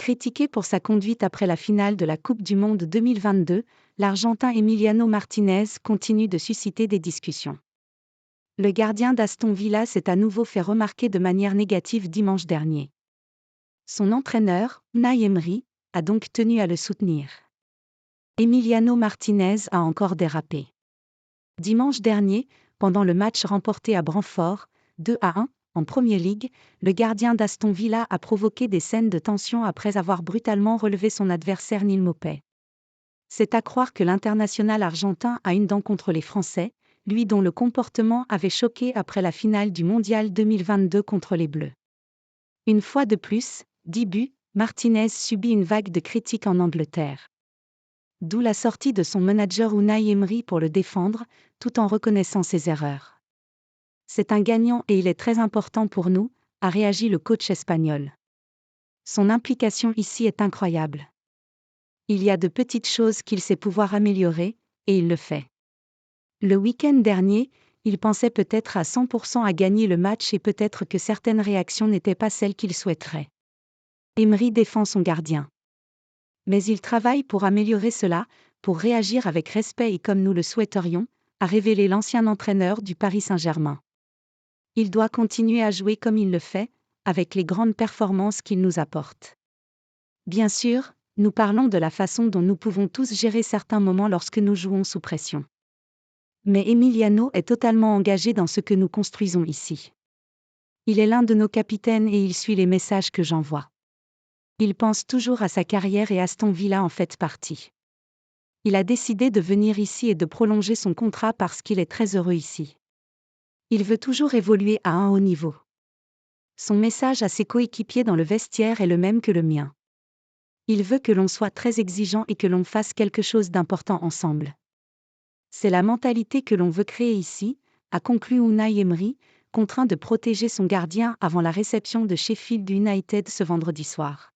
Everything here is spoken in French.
Critiqué pour sa conduite après la finale de la Coupe du Monde 2022, l'Argentin Emiliano Martinez continue de susciter des discussions. Le gardien d'Aston Villa s'est à nouveau fait remarquer de manière négative dimanche dernier. Son entraîneur, Unai Emery, a donc tenu à le soutenir. Emiliano Martinez a encore dérapé. Dimanche dernier, pendant le match remporté à Brentford, 2-1, en Premier League, le gardien d'Aston Villa a provoqué des scènes de tension après avoir brutalement relevé son adversaire Neal Maupay. C'est à croire que l'international argentin a une dent contre les Français, lui dont le comportement avait choqué après la finale du Mondial 2022 contre les Bleus. Une fois de plus, 10 buts, Martinez subit une vague de critiques en Angleterre. D'où la sortie de son manager Unai Emery pour le défendre, tout en reconnaissant ses erreurs. C'est un gagnant et il est très important pour nous, a réagi le coach espagnol. Son implication ici est incroyable. Il y a de petites choses qu'il sait pouvoir améliorer, et il le fait. Le week-end dernier, il pensait peut-être à 100% à gagner le match et peut-être que certaines réactions n'étaient pas celles qu'il souhaiterait. Emery défend son gardien. Mais il travaille pour améliorer cela, pour réagir avec respect et comme nous le souhaiterions, a révélé l'ancien entraîneur du Paris Saint-Germain. Il doit continuer à jouer comme il le fait, avec les grandes performances qu'il nous apporte. Bien sûr, nous parlons de la façon dont nous pouvons tous gérer certains moments lorsque nous jouons sous pression. Mais Emiliano est totalement engagé dans ce que nous construisons ici. Il est l'un de nos capitaines et il suit les messages que j'envoie. Il pense toujours à sa carrière et Aston Villa en fait partie. Il a décidé de venir ici et de prolonger son contrat parce qu'il est très heureux ici. Il veut toujours évoluer à un haut niveau. Son message à ses coéquipiers dans le vestiaire est le même que le mien. Il veut que l'on soit très exigeant et que l'on fasse quelque chose d'important ensemble. C'est la mentalité que l'on veut créer ici, a conclu Unai Emery, contraint de protéger son gardien avant la réception de Sheffield United ce vendredi soir.